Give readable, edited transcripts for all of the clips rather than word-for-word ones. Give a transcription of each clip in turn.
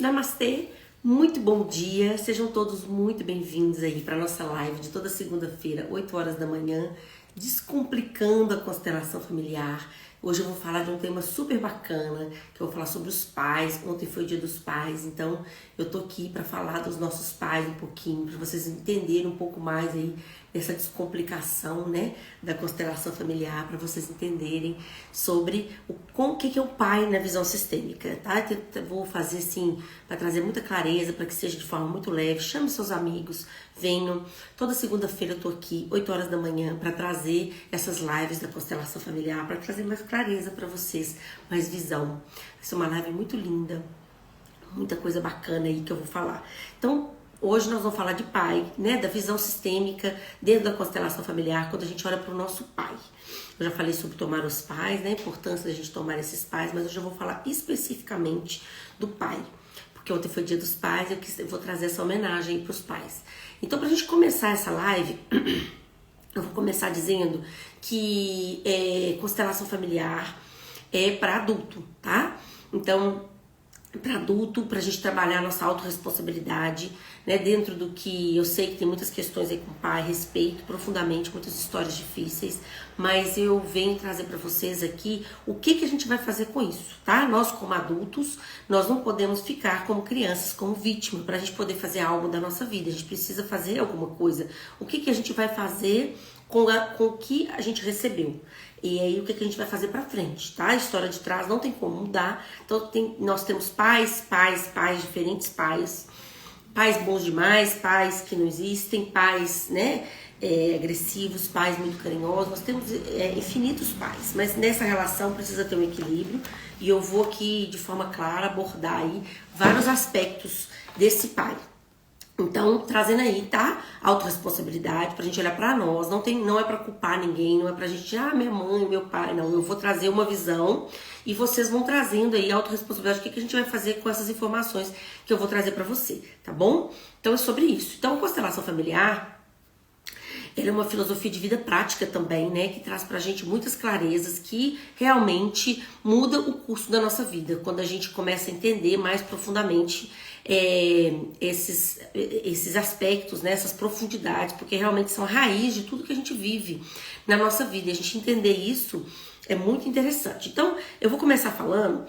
Namastê, muito bom dia, sejam todos muito bem-vindos aí para nossa live de toda segunda-feira, 8 horas da manhã, descomplicando a constelação familiar. Hoje eu vou falar de um tema super bacana, que eu vou falar sobre os pais. Ontem foi o Dia dos Pais, então eu tô aqui para falar dos nossos pais um pouquinho, para vocês entenderem um pouco mais aí dessa descomplicação, né, da constelação familiar, para vocês entenderem sobre o que é o pai na visão sistêmica, tá? Eu vou fazer assim, para trazer muita clareza, para que seja de forma muito leve. Chame seus amigos, venham. Toda segunda-feira eu tô aqui, 8 horas da manhã, para trazer essas lives da constelação familiar, para trazer mais clareza para vocês, mais visão. Vai ser uma live muito linda, muita coisa bacana aí que eu vou falar. Então, hoje nós vamos falar de pai, né, da visão sistêmica dentro da constelação familiar, quando a gente olha para o nosso pai. Eu já falei sobre tomar os pais, né, a importância da gente tomar esses pais, mas hoje eu vou falar especificamente do pai, porque ontem foi Dia dos Pais e eu vou trazer essa homenagem para os pais. Então, para a gente começar essa live, eu vou começar dizendo que constelação familiar é para adulto, tá? Então, para adulto, para a gente trabalhar a nossa autorresponsabilidade, né? Dentro do que eu sei que tem muitas questões aí com o pai, respeito profundamente, muitas histórias difíceis, mas eu venho trazer para vocês aqui o que a gente vai fazer com isso, tá? Nós, como adultos, nós não podemos ficar como crianças, como vítima, para a gente poder fazer algo da nossa vida. A gente precisa fazer alguma coisa. O que a gente vai fazer com o que a gente recebeu? E aí o que a gente vai fazer pra frente, tá? A história de trás não tem como mudar. Então nós temos pais, diferentes pais. Pais bons demais, pais que não existem, pais, né, agressivos, pais muito carinhosos. Nós temos infinitos pais, mas nessa relação precisa ter um equilíbrio. E eu vou aqui, de forma clara, abordar aí vários aspectos desse pai. Então, trazendo aí, tá? Autorresponsabilidade, pra gente olhar pra nós, não é pra culpar ninguém, não é pra gente, minha mãe, meu pai, não. Eu vou trazer uma visão e vocês vão trazendo aí autorresponsabilidade, o que a gente vai fazer com essas informações que eu vou trazer pra você, tá bom? Então, é sobre isso. Então, constelação familiar, ela é uma filosofia de vida prática também, né? Que traz pra gente muitas clarezas, que realmente muda o curso da nossa vida, quando a gente começa a entender mais profundamente esses aspectos, né, essas profundidades, porque realmente são a raiz de tudo que a gente vive na nossa vida. E a gente entender isso é muito interessante. Então, eu vou começar falando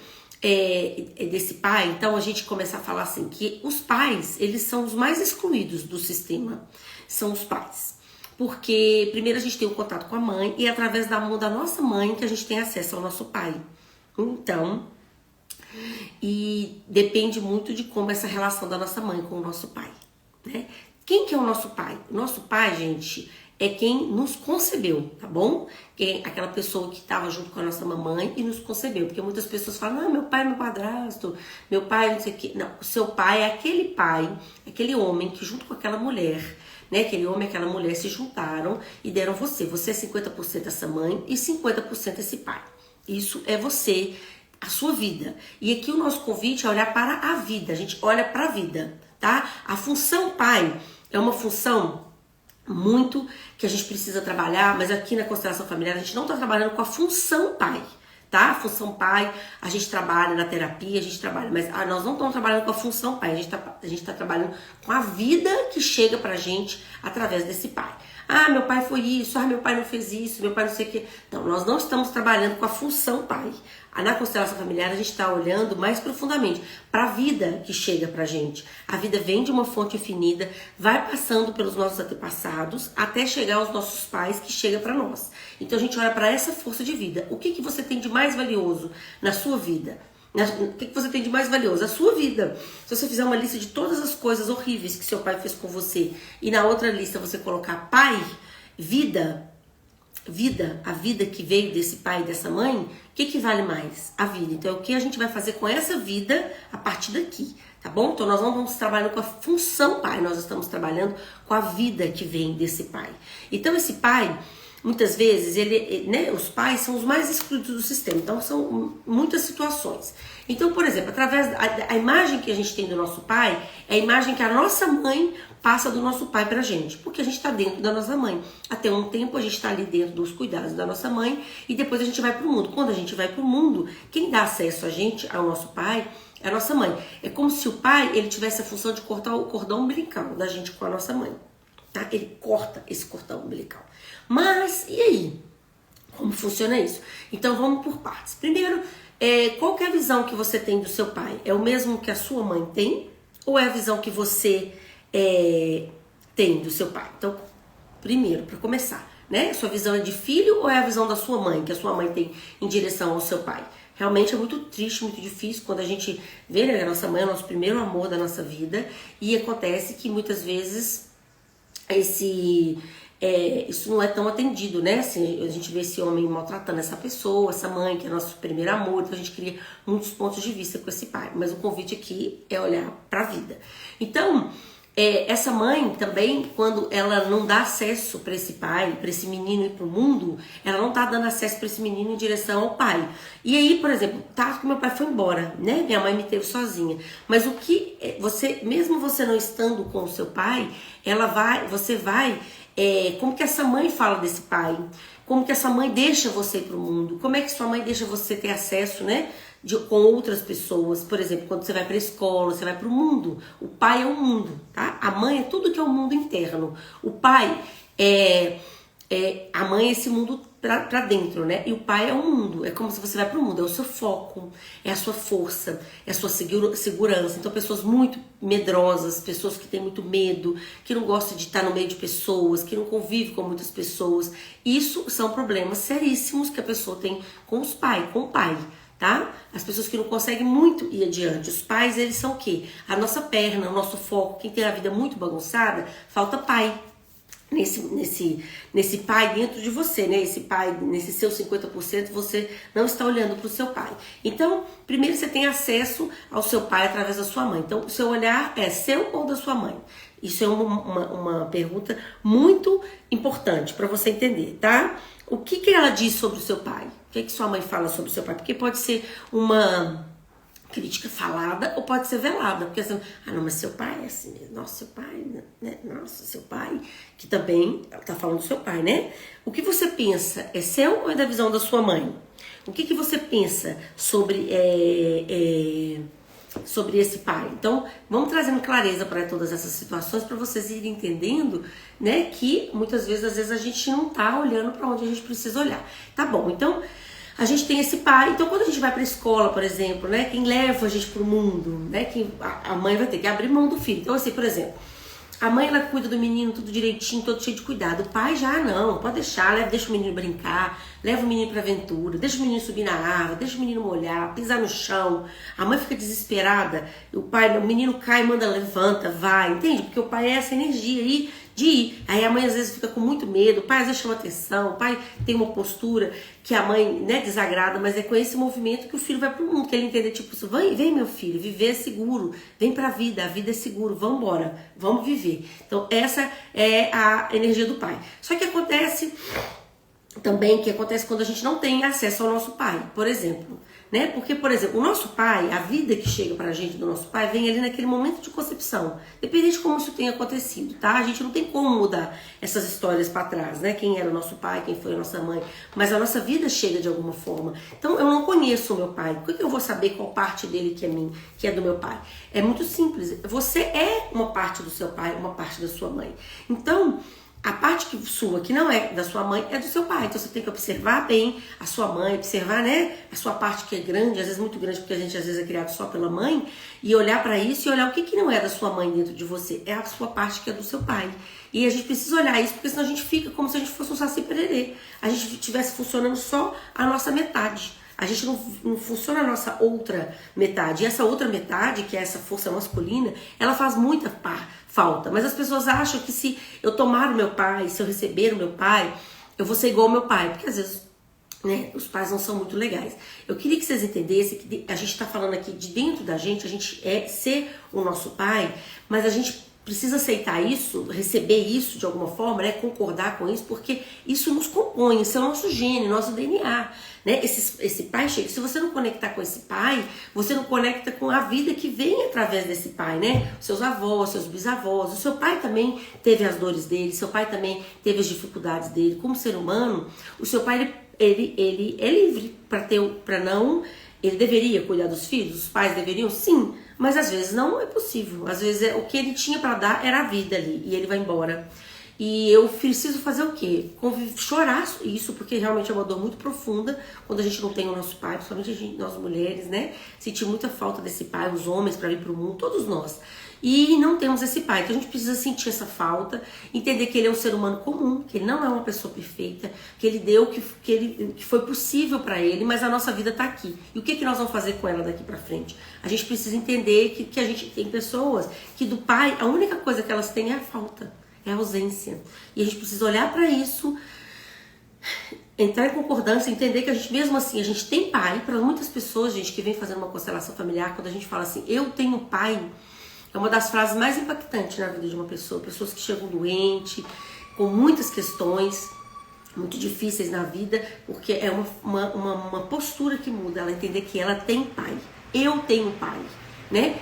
desse pai. Então, a gente começar a falar assim, que os pais, eles são os mais excluídos do sistema, são os pais. Porque primeiro a gente tem o contato com a mãe e é através da mão da nossa mãe que a gente tem acesso ao nosso pai. Então, e depende muito de como essa relação da nossa mãe com o nosso pai, né? Quem que é o nosso pai? O nosso pai, gente, é quem nos concebeu, tá bom? Aquela pessoa que estava junto com a nossa mamãe e nos concebeu. Porque muitas pessoas falam, meu pai é meu padrasto, meu pai não sei o quê. Não, o seu pai, aquele homem que junto com aquela mulher, né? Aquele homem e aquela mulher se juntaram e deram você. Você é 50% essa mãe e 50% esse pai. Isso é você, a sua vida. E aqui o nosso convite é olhar para a vida. A gente olha para a vida, tá? A função pai é uma função muito que a gente precisa trabalhar, mas aqui na constelação familiar a gente não está trabalhando com a função pai, tá? A função pai, a gente trabalha na terapia, a gente trabalha, mas nós não estamos trabalhando com a função pai, a gente tá trabalhando com a vida que chega pra gente através desse pai. Meu pai foi isso, meu pai não fez isso, meu pai não sei o que. Não, nós não estamos trabalhando com a função pai. Na constelação familiar a gente está olhando mais profundamente para a vida que chega pra gente. A vida vem de uma fonte infinita, vai passando pelos nossos antepassados até chegar aos nossos pais, que chega para nós. Então a gente olha para essa força de vida. O que você tem de mais valioso na sua vida? O que você tem de mais valioso? A sua vida. Se você fizer uma lista de todas as coisas horríveis que seu pai fez com você e na outra lista você colocar pai, vida, a vida que veio desse pai e dessa mãe, o que vale mais? A vida. Então, o que a gente vai fazer com essa vida a partir daqui, tá bom? Então, nós não vamos trabalhando com a função pai, nós estamos trabalhando com a vida que vem desse pai. Então, esse pai, muitas vezes, os pais são os mais excluídos do sistema. Então, são muitas situações. Então, por exemplo, através da imagem que a gente tem do nosso pai, é a imagem que a nossa mãe passa do nosso pai pra gente, porque a gente tá dentro da nossa mãe. Até um tempo a gente tá ali dentro dos cuidados da nossa mãe e depois a gente vai pro mundo. Quando a gente vai pro mundo, quem dá acesso a gente, ao nosso pai, é a nossa mãe. É como se o pai, ele tivesse a função de cortar o cordão umbilical da gente com a nossa mãe, tá? Ele corta esse cordão umbilical. Mas, e aí? Como funciona isso? Então, vamos por partes. Primeiro, qual que é a visão que você tem do seu pai? É o mesmo que a sua mãe tem? Ou é a visão que você tem do seu pai? Então, primeiro, para começar, né? A sua visão é de filho ou é a visão da sua mãe, que a sua mãe tem em direção ao seu pai? Realmente é muito triste, muito difícil quando a gente vê, né, a nossa mãe é o nosso primeiro amor da nossa vida, e acontece que muitas vezes isso não é tão atendido, né? Assim, a gente vê esse homem maltratando essa pessoa, essa mãe, que é nosso primeiro amor, então a gente cria muitos pontos de vista com esse pai. Mas o convite aqui é olhar para a vida. Então, essa mãe também, quando ela não dá acesso para esse pai, para esse menino ir pro mundo, ela não tá dando acesso para esse menino em direção ao pai. E aí, por exemplo, tá que meu pai foi embora, né? Minha mãe me teve sozinha. Mas o que mesmo você não estando com o seu pai, você vai como que essa mãe fala desse pai? Como que essa mãe deixa você ir pro mundo? Como é que sua mãe deixa você ter acesso, né? Com outras pessoas, por exemplo, quando você vai para a escola, você vai para o mundo. O pai é o mundo, tá? A mãe é tudo que é o mundo interno. O pai a mãe é esse mundo pra dentro, né? E o pai é o mundo. É como se você vai para o mundo, é o seu foco, é a sua força, é a sua segurança. Então, pessoas muito medrosas, pessoas que têm muito medo, que não gostam de estar no meio de pessoas, que não convivem com muitas pessoas. Isso são problemas seríssimos que a pessoa tem com o pai. Tá? As pessoas que não conseguem muito ir adiante. Os pais, eles são o quê? A nossa perna, o nosso foco. Quem tem a vida muito bagunçada, falta pai. Nesse pai dentro de você, né? Esse pai, nesse seu 50%, você não está olhando para o seu pai. Então, primeiro você tem acesso ao seu pai através da sua mãe. Então, o seu olhar é seu ou da sua mãe? Isso é uma pergunta muito importante para você entender, tá? O que ela diz sobre o seu pai? O que sua mãe fala sobre o seu pai? Porque pode ser uma crítica falada ou pode ser velada. Porque assim, não, mas seu pai é assim mesmo. Nossa, seu pai, né? Nossa, seu pai, que também, ela tá falando do seu pai, né? O que você pensa é seu ou é da visão da sua mãe? O que você pensa sobre esse pai? Então, vamos trazendo clareza para todas essas situações para vocês irem entendendo, né, que muitas vezes, às vezes a gente não tá olhando para onde a gente precisa olhar. Tá bom, então a gente tem esse pai. Então, quando a gente vai para a escola, por exemplo, né, quem leva a gente pro mundo, né, a mãe vai ter que abrir mão do filho. Então, assim, por exemplo, a mãe, ela cuida do menino tudo direitinho, todo cheio de cuidado. O pai já não, pode deixar, deixa o menino brincar, leva o menino pra aventura, deixa o menino subir na árvore, deixa o menino molhar, pisar no chão. A mãe fica desesperada, o menino cai, manda, levanta, vai, entende? Porque o pai é essa energia aí de ir. Aí a mãe às vezes fica com muito medo, o pai às vezes chama atenção, o pai tem uma postura que a mãe, né, desagrada, mas é com esse movimento que o filho vai pro mundo, que ele entende, tipo, vem meu filho, viver é seguro, vem pra vida, a vida é seguro, vamos embora, vamos viver. Então essa é a energia do pai. Só que acontece também quando a gente não tem acesso ao nosso pai, por exemplo, né? Porque, por exemplo, o nosso pai, a vida que chega pra gente do nosso pai vem ali naquele momento de concepção, dependente de como isso tenha acontecido, tá? A gente não tem como mudar essas histórias pra trás, né? Quem era o nosso pai, quem foi a nossa mãe, mas a nossa vida chega de alguma forma. Então, eu não conheço o meu pai, por que eu vou saber qual parte dele que é do meu pai? É muito simples, você é uma parte do seu pai, uma parte da sua mãe. Então, a parte sua, que não é da sua mãe, é do seu pai. Então você tem que observar bem a sua mãe, observar, né, a sua parte que é grande, às vezes muito grande, porque a gente às vezes é criado só pela mãe, e olhar pra isso e olhar o que não é da sua mãe dentro de você, é a sua parte que é do seu pai. E a gente precisa olhar isso, porque senão a gente fica como se a gente fosse um saci pererê. A gente estivesse funcionando só a nossa metade. A gente não funciona a nossa outra metade. E essa outra metade, que é essa força masculina, ela faz muita falta. Mas as pessoas acham que se eu tomar o meu pai, se eu receber o meu pai, eu vou ser igual ao meu pai. Porque às vezes, né, os pais não são muito legais. Eu queria que vocês entendessem que a gente está falando aqui de dentro da gente, a gente é ser o nosso pai, mas a gente precisa aceitar isso, receber isso de alguma forma, né, concordar com isso, porque isso nos compõe, isso é o nosso gene, nosso DNA, né? Esse pai chega, se você não conectar com esse pai, você não conecta com a vida que vem através desse pai, né? Seus avós, seus bisavós, o seu pai também teve as dores dele, seu pai também teve as dificuldades dele. Como ser humano, o seu pai ele é livre para não Ele deveria cuidar dos filhos? Os pais deveriam? Sim, mas às vezes não é possível. Às vezes o que ele tinha para dar era a vida ali e ele vai embora. E eu preciso fazer o quê? Chorar isso, porque realmente é uma dor muito profunda quando a gente não tem o nosso pai, principalmente a gente, nós mulheres, né? Sentir muita falta desse pai, os homens para vir pro mundo, todos nós. E não temos esse pai, então a gente precisa sentir essa falta, entender que ele é um ser humano comum, que ele não é uma pessoa perfeita, que ele deu o que foi possível para ele, mas a nossa vida tá aqui. E o que nós vamos fazer com ela daqui para frente? A gente precisa entender que a gente tem pessoas que do pai, a única coisa que elas têm é a falta, é a ausência. E a gente precisa olhar para isso, entrar em concordância, entender que a gente, mesmo assim, a gente tem pai. Para muitas pessoas, gente, que vem fazendo uma constelação familiar, quando a gente fala assim, eu tenho pai, é uma das frases mais impactantes na vida de uma pessoa. Pessoas que chegam doentes, com muitas questões muito difíceis na vida, porque é uma postura que muda, ela entender que ela tem pai. Eu tenho pai, né?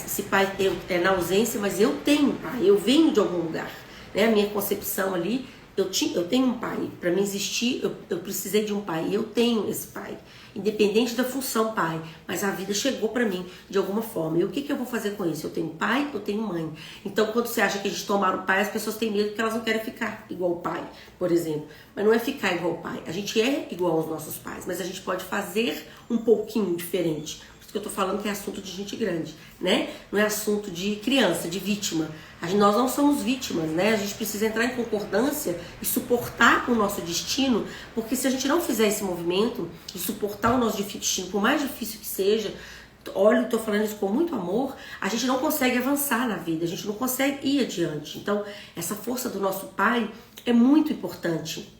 Esse pai é na ausência, mas eu tenho pai, eu venho de algum lugar, né? A minha concepção ali, eu tenho um pai. Para mim existir, eu precisei de um pai. Eu tenho esse pai, independente da função pai. Mas a vida chegou para mim de alguma forma. E o que eu vou fazer com isso? Eu tenho pai, eu tenho mãe. Então, quando você acha que a gente tomar o pai, as pessoas têm medo que elas não querem ficar igual o pai, por exemplo. Mas não é ficar igual o pai. A gente é igual aos nossos pais, mas a gente pode fazer um pouquinho diferente. Que eu tô falando que é assunto de gente grande, né? Não é assunto de criança, de vítima. Nós não somos vítimas, né? A gente precisa entrar em concordância e suportar o nosso destino, porque se a gente não fizer esse movimento e suportar o nosso destino, por mais difícil que seja, olha, eu tô falando isso com muito amor, a gente não consegue avançar na vida, a gente não consegue ir adiante. Então, essa força do nosso pai é muito importante,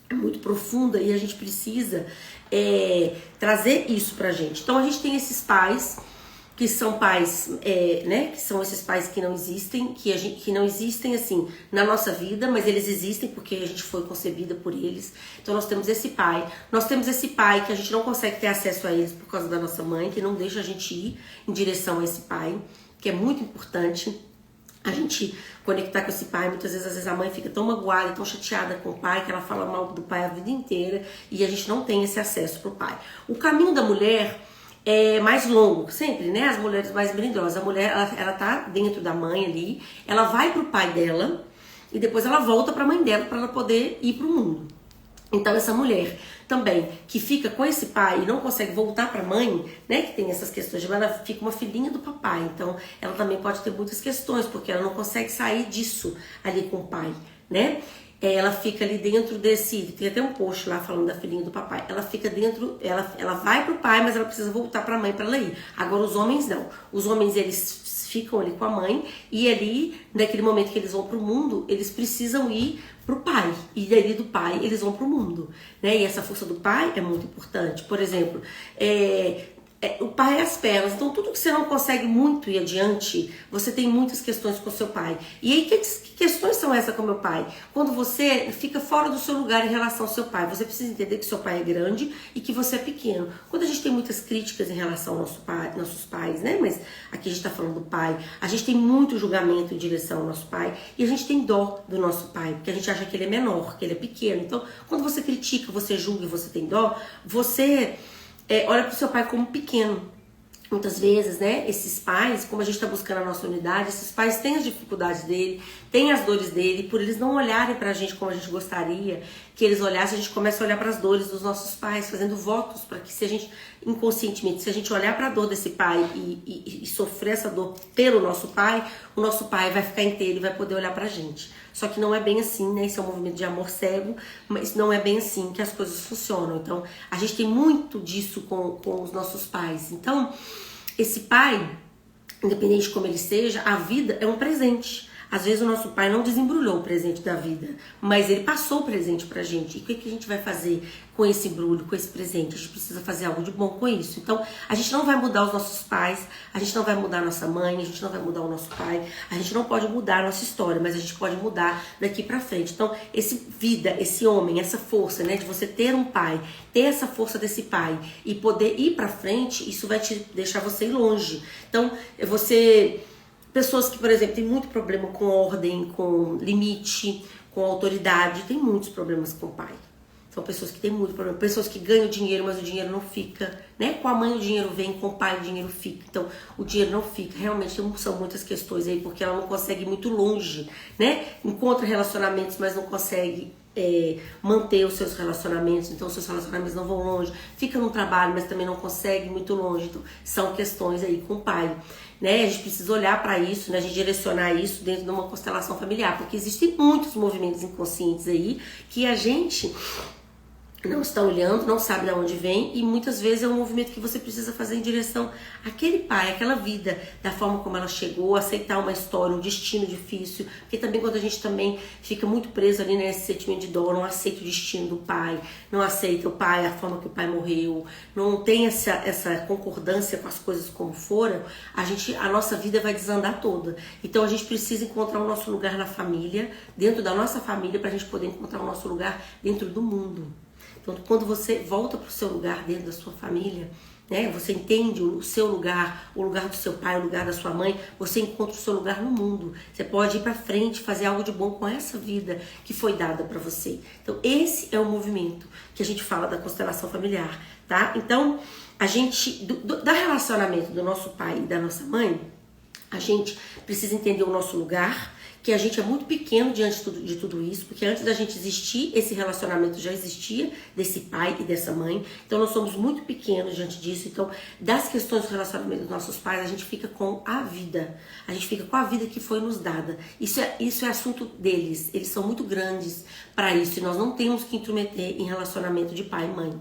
é muito profunda e a gente precisa trazer isso pra gente. Então a gente tem esses pais que são pais, né, que são esses pais que não existem, que não existem assim na nossa vida, mas eles existem porque a gente foi concebida por eles. Então nós temos esse pai que a gente não consegue ter acesso a eles por causa da nossa mãe, que não deixa a gente ir em direção a esse pai, que é muito importante a gente conectar com esse pai. Muitas vezes, às vezes a mãe fica tão magoada, tão chateada com o pai, que ela fala mal do pai a vida inteira e a gente não tem esse acesso pro pai. O caminho da mulher é mais longo, sempre, né? As mulheres mais brindosas. A mulher, ela tá dentro da mãe ali, ela vai pro pai dela e depois ela volta pra mãe dela para ela poder ir pro mundo. Então essa mulher também que fica com esse pai e não consegue voltar para a mãe, né, que tem essas questões, ela fica uma filhinha do papai, então ela também pode ter muitas questões, porque ela não consegue sair disso ali com o pai, né? Ela fica ali dentro desse, tem até um post lá falando da filhinha do papai, ela fica dentro, ela vai pro pai, mas ela precisa voltar para a mãe para ela ir. Agora os homens não, os homens eles ficam ali com a mãe e ali, naquele momento que eles vão pro mundo, eles precisam ir pro pai, e dali do pai eles vão pro mundo, né? E essa força do pai é muito importante. Por exemplo, o pai é as pernas, então tudo que você não consegue muito ir adiante, você tem muitas questões com o seu pai. E aí, que questões são essas com o meu pai? Quando você fica fora do seu lugar em relação ao seu pai, você precisa entender que seu pai é grande e que você é pequeno. Quando a gente tem muitas críticas em relação ao nossos pais, né? Mas aqui a gente tá falando do pai, a gente tem muito julgamento em direção ao nosso pai e a gente tem dó do nosso pai, porque a gente acha que ele é menor, que ele é pequeno. Então, quando você critica, você julga e você tem dó, você olha pro seu pai como pequeno. Muitas vezes, né, esses pais, como a gente está buscando a nossa unidade, esses pais têm as dificuldades dele, têm as dores dele, por eles não olharem pra gente como a gente gostaria que eles olhassem, a gente começa a olhar para as dores dos nossos pais, fazendo votos para que, se a gente, inconscientemente, se a gente olhar para a dor desse pai e sofrer essa dor pelo nosso pai, o nosso pai vai ficar inteiro e vai poder olhar pra gente. Só que não é bem assim, né? Esse é um movimento de amor cego, mas não é bem assim que as coisas funcionam. Então, a gente tem muito disso com os nossos pais. Então, esse pai, independente de como ele seja, a vida é um presente. Às vezes o nosso pai não desembrulhou o presente da vida, mas ele passou o presente pra gente. E o que a gente vai fazer com esse embrulho, com esse presente? A gente precisa fazer algo de bom com isso. Então, a gente não vai mudar os nossos pais, a gente não vai mudar a nossa mãe, a gente não vai mudar o nosso pai, a gente não pode mudar a nossa história, mas a gente pode mudar daqui pra frente. Então, esse homem, essa força, né, de você ter um pai, ter essa força desse pai e poder ir pra frente, isso vai te deixar você ir longe. Então, pessoas que, por exemplo, têm muito problema com ordem, com limite, com autoridade, tem muitos problemas com o pai. São pessoas que têm muito problema, pessoas que ganham dinheiro, mas o dinheiro não fica, né? Com a mãe o dinheiro vem, com o pai o dinheiro fica. Então, o dinheiro não fica. Realmente são muitas questões aí, porque ela não consegue ir muito longe, né? Encontra relacionamentos, mas não consegue manter os seus relacionamentos. Então, os seus relacionamentos não vão longe. Fica no trabalho, mas também não consegue ir muito longe. Então, são questões aí com o pai. Né? A gente precisa olhar para isso, né? A gente direcionar isso dentro de uma constelação familiar, porque existem muitos movimentos inconscientes aí que a gente não está olhando, não sabe de onde vem, e muitas vezes é um movimento que você precisa fazer em direção àquele pai, àquela vida, da forma como ela chegou, aceitar uma história, um destino difícil, porque também quando a gente também fica muito preso ali nesse sentimento de dor, não aceita o destino do pai, não aceita o pai, a forma que o pai morreu, não tem essa concordância com as coisas como foram, a nossa vida vai desandar toda. Então a gente precisa encontrar o nosso lugar na família, dentro da nossa família, para a gente poder encontrar o nosso lugar dentro do mundo. Então, quando você volta para o seu lugar dentro da sua família, né, você entende o seu lugar, o lugar do seu pai, o lugar da sua mãe, você encontra o seu lugar no mundo. Você pode ir para frente, fazer algo de bom com essa vida que foi dada para você. Então, esse é o movimento que a gente fala da constelação familiar, tá? Então, a gente, do relacionamento do nosso pai e da nossa mãe, a gente precisa entender o nosso lugar, que a gente é muito pequeno diante de tudo isso, porque antes da gente existir, esse relacionamento já existia, desse pai e dessa mãe, então nós somos muito pequenos diante disso. Então, das questões do relacionamento dos nossos pais, a gente fica com a vida, a gente fica com a vida que foi nos dada. Isso é assunto deles, eles são muito grandes para isso, e nós não temos que intrometer em relacionamento de pai e mãe.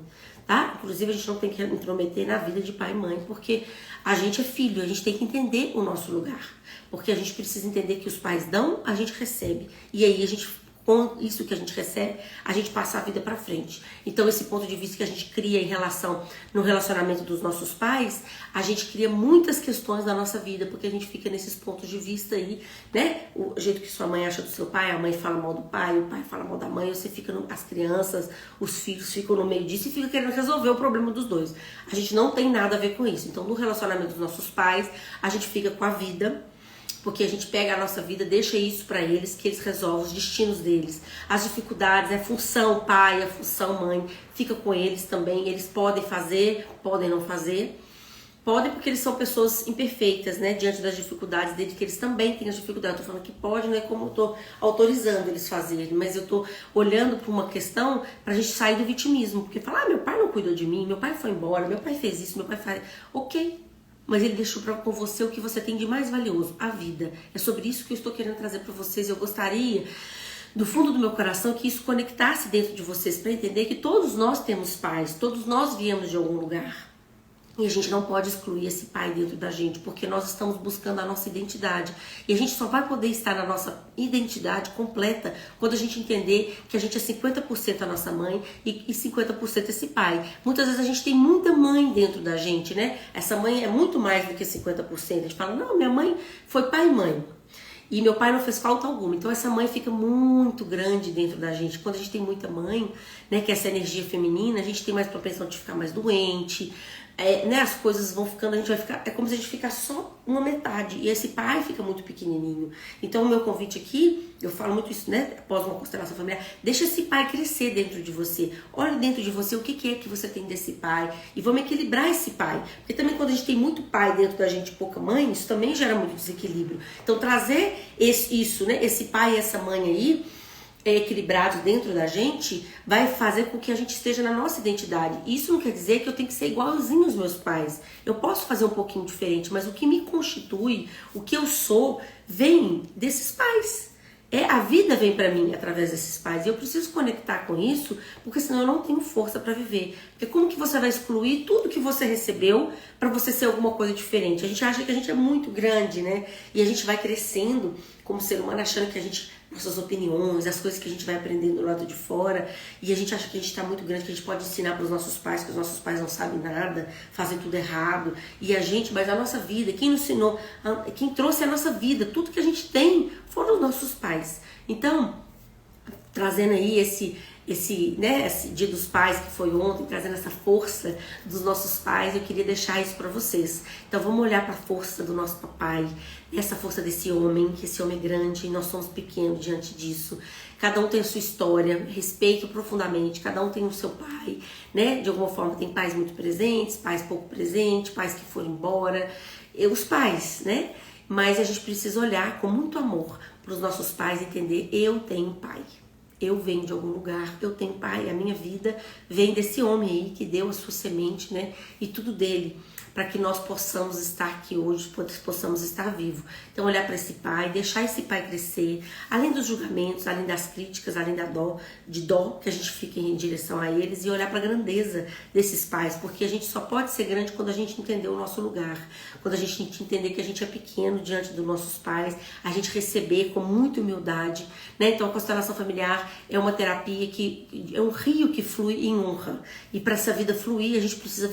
Tá? Inclusive a gente não tem que intrometer na vida de pai e mãe, porque a gente é filho, a gente tem que entender o nosso lugar, porque a gente precisa entender que os pais dão, a gente recebe, e aí a gente, com isso que a gente recebe, a gente passa a vida para frente. Então esse ponto de vista que a gente cria no relacionamento dos nossos pais, a gente cria muitas questões da nossa vida, porque a gente fica nesses pontos de vista aí, né? O jeito que sua mãe acha do seu pai, a mãe fala mal do pai, o pai fala mal da mãe, você fica as crianças, os filhos ficam no meio disso e fica querendo resolver o problema dos dois. A gente não tem nada a ver com isso. Então no relacionamento dos nossos pais, a gente fica com a vida, porque a gente pega a nossa vida, deixa isso para eles, que eles resolvem os destinos deles, as dificuldades, a função pai, a função mãe, fica com eles também. Eles podem fazer, podem não fazer, podem porque eles são pessoas imperfeitas, né, diante das dificuldades deles, que eles também têm as dificuldades. Eu tô falando que pode, não é como eu tô autorizando eles fazerem, mas eu tô olhando para uma questão pra gente sair do vitimismo, porque falar, meu pai não cuidou de mim, meu pai foi embora, meu pai fez isso, meu pai faz... Ok, mas ele deixou com você o que você tem de mais valioso, a vida. É sobre isso que eu estou querendo trazer para vocês. Eu gostaria, do fundo do meu coração, que isso conectasse dentro de vocês, para entender que todos nós temos pais, todos nós viemos de algum lugar. E a gente não pode excluir esse pai dentro da gente, porque nós estamos buscando a nossa identidade. E a gente só vai poder estar na nossa identidade completa quando a gente entender que a gente é 50% a nossa mãe e 50% esse pai. Muitas vezes a gente tem muita mãe dentro da gente, né? Essa mãe é muito mais do que 50%. A gente fala, não, minha mãe foi pai e mãe. E meu pai não fez falta alguma. Então essa mãe fica muito grande dentro da gente. Quando a gente tem muita mãe, né, que é essa energia feminina, a gente tem mais propensão de ficar mais doente, né, as coisas vão ficando, a gente vai ficar, é como se a gente ficasse só uma metade, e esse pai fica muito pequenininho. Então o meu convite aqui, eu falo muito isso, né, após uma constelação familiar, deixa esse pai crescer dentro de você, olha dentro de você o que é que você tem desse pai, e vamos equilibrar esse pai, porque também quando a gente tem muito pai dentro da gente e pouca mãe, isso também gera muito desequilíbrio. Então trazer isso, né, esse pai e essa mãe aí, equilibrados dentro da gente, vai fazer com que a gente esteja na nossa identidade. Isso não quer dizer que eu tenho que ser igualzinho aos meus pais. Eu posso fazer um pouquinho diferente, mas o que me constitui, o que eu sou, vem desses pais. A vida vem para mim através desses pais. E eu preciso conectar com isso, porque senão eu não tenho força para viver. Porque como que você vai excluir tudo que você recebeu para você ser alguma coisa diferente? A gente acha que a gente é muito grande, né? E a gente vai crescendo como ser humano, achando que a gente, nossas opiniões, as coisas que a gente vai aprendendo do lado de fora, e a gente acha que a gente está muito grande, que a gente pode ensinar para os nossos pais, que os nossos pais não sabem nada, fazem tudo errado, e mas a nossa vida, quem nos ensinou, quem trouxe a nossa vida, tudo que a gente tem foram os nossos pais. Então, trazendo aí esse Dia dos Pais que foi ontem, trazendo essa força dos nossos pais, eu queria deixar isso para vocês. Então vamos olhar para a força do nosso papai, essa força desse homem, que esse homem é grande e nós somos pequenos diante disso. Cada um tem a sua história, respeito profundamente, cada um tem o seu pai, né? De alguma forma tem pais muito presentes, pais pouco presentes, pais que foram embora, os pais, né? Mas a gente precisa olhar com muito amor para os nossos pais e entender, eu tenho pai. Eu venho de algum lugar, eu tenho pai, a minha vida vem desse homem aí que deu a sua semente, né? E tudo dele, para que nós possamos estar aqui hoje, possamos estar vivos. Então olhar para esse pai, deixar esse pai crescer, além dos julgamentos, além das críticas, além da dó que a gente fica em direção a eles, e olhar para a grandeza desses pais, porque a gente só pode ser grande quando a gente entender o nosso lugar, quando a gente entender que a gente é pequeno diante dos nossos pais, a gente receber com muita humildade, né? Então a constelação familiar é uma terapia que é um rio que flui em honra, e para essa vida fluir, a gente precisa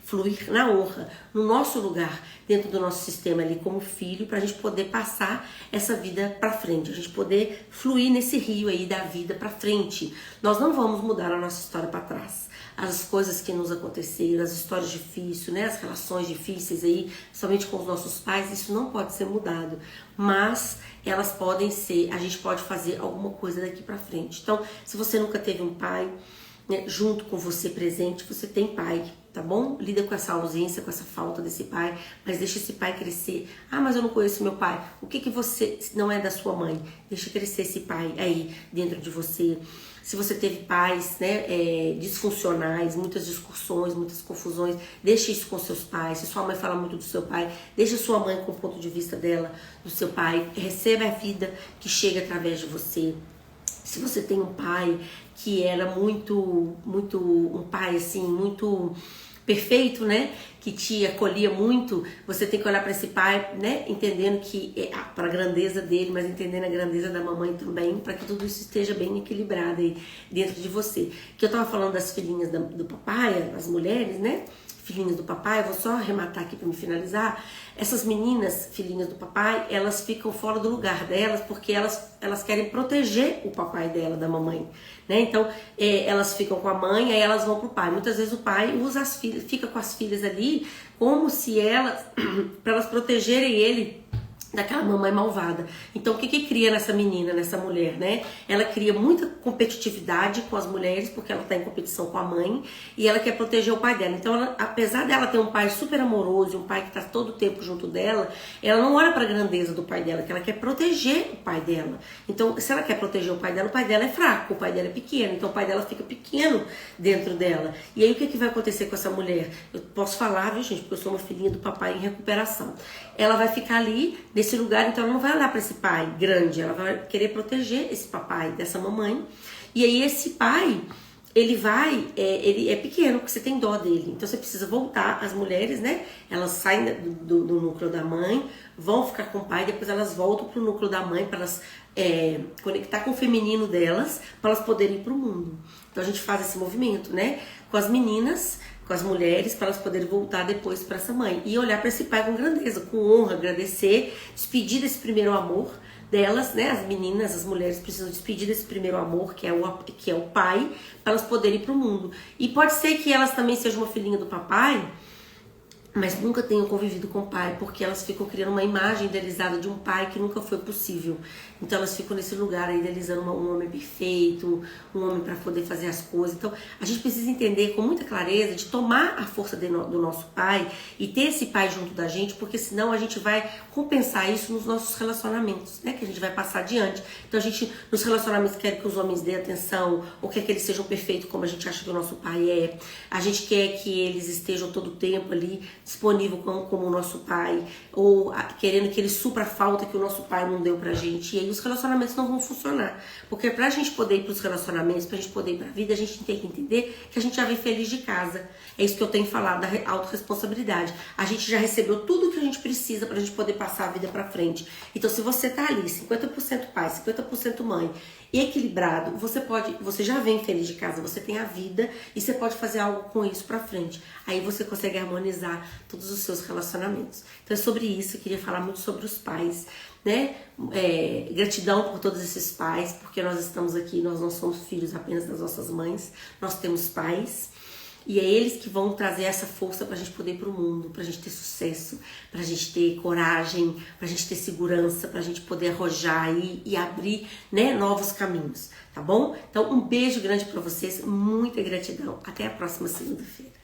fluir na honra, no nosso lugar, dentro do nosso sistema ali como filho, para a gente poder passar essa vida para frente, a gente poder fluir nesse rio aí da vida para frente. Nós não vamos mudar a nossa história para trás. As coisas que nos aconteceram, as histórias difíceis, né, as relações difíceis aí, somente com os nossos pais, isso não pode ser mudado, mas elas podem ser, a gente pode fazer alguma coisa daqui para frente. Então, se você nunca teve um pai, né, junto com você presente, você tem pai, tá bom? Lida com essa ausência, com essa falta desse pai, mas deixa esse pai crescer. Ah, mas eu não conheço meu pai. O que você não é da sua mãe? Deixa crescer esse pai aí dentro de você. Se você teve pais, né, disfuncionais, muitas discussões, muitas confusões, deixa isso com seus pais. Se sua mãe fala muito do seu pai, deixa sua mãe com o ponto de vista dela, do seu pai. Receba a vida que chega através de você. Se você tem um pai que era um pai assim, muito perfeito, né? Que te acolhia muito, você tem que olhar para esse pai, né? Entendendo que para a grandeza dele, mas entendendo a grandeza da mamãe também, para que tudo isso esteja bem equilibrado aí dentro de você. Que eu tava falando das filhinhas do papai, as mulheres, né? Filhinhas do papai, eu vou só arrematar aqui para me finalizar. Essas meninas, filhinhas do papai, elas ficam fora do lugar delas porque elas querem proteger o papai dela, da mamãe, né? Então, elas ficam com a mãe, aí elas vão pro pai. Muitas vezes o pai usa as filhas, fica com as filhas ali como se para elas protegerem ele daquela mamãe malvada. Então o que cria nessa menina, nessa mulher, né? Ela cria muita competitividade com as mulheres, porque ela tá em competição com a mãe, e ela quer proteger o pai dela. Então ela, apesar dela ter um pai super amoroso, um pai que tá todo o tempo junto dela, ela não olha para a grandeza do pai dela, que ela quer proteger o pai dela. Então se ela quer proteger o pai dela é fraco, o pai dela é pequeno, então o pai dela fica pequeno dentro dela. E aí o que vai acontecer com essa mulher? Eu posso falar, viu, gente, porque eu sou uma filhinha do papai em recuperação. Ela vai ficar ali nesse lugar, então ela não vai olhar para esse pai grande, ela vai querer proteger esse papai dessa mamãe. E aí esse pai, ele é pequeno, porque você tem dó dele. Então você precisa voltar, as mulheres, né? Elas saem do núcleo da mãe, vão ficar com o pai, depois elas voltam pro núcleo da mãe para elas conectar com o feminino delas, para elas poderem ir pro mundo. Então a gente faz esse movimento, né? Com as meninas, com as mulheres, para elas poderem voltar depois para essa mãe. E olhar para esse pai com grandeza, com honra, agradecer, despedir desse primeiro amor delas, né? As meninas, as mulheres precisam despedir desse primeiro amor, que é o pai, para elas poderem ir pro mundo. E pode ser que elas também sejam uma filhinha do papai, mas nunca tenham convivido com o pai, porque elas ficam criando uma imagem idealizada de um pai que nunca foi possível. Então elas ficam nesse lugar aí, idealizando um homem perfeito, um homem para poder fazer as coisas. Então a gente precisa entender com muita clareza de tomar a força do nosso pai e ter esse pai junto da gente, porque senão a gente vai compensar isso nos nossos relacionamentos, né? Que a gente vai passar adiante. Então a gente, nos relacionamentos, quer que os homens dêem atenção, ou quer que eles sejam perfeitos como a gente acha que o nosso pai é. A gente quer que eles estejam todo o tempo ali disponível como o nosso pai, ou querendo que ele supra a falta que o nosso pai não deu pra gente. E aí os relacionamentos não vão funcionar. Porque pra gente poder ir pros relacionamentos, pra gente poder ir pra vida, a gente tem que entender que a gente já vem feliz de casa. É isso que eu tenho falado da autorresponsabilidade. A gente já recebeu tudo que a a gente precisa pra gente poder passar a vida pra frente. Então, se você tá ali, 50% pai, 50% mãe, equilibrado, você já vem feliz de casa, você tem a vida e você pode fazer algo com isso pra frente. Aí você consegue harmonizar todos os seus relacionamentos. Então é sobre isso, eu queria falar muito sobre os pais, né? Gratidão por todos esses pais, porque nós estamos aqui, nós não somos filhos apenas das nossas mães, nós temos pais. E é eles que vão trazer essa força pra gente poder ir pro mundo, pra gente ter sucesso, pra gente ter coragem, pra gente ter segurança, pra gente poder arrojar e abrir, né, novos caminhos, tá bom? Então, um beijo grande pra vocês, muita gratidão. Até a próxima segunda-feira.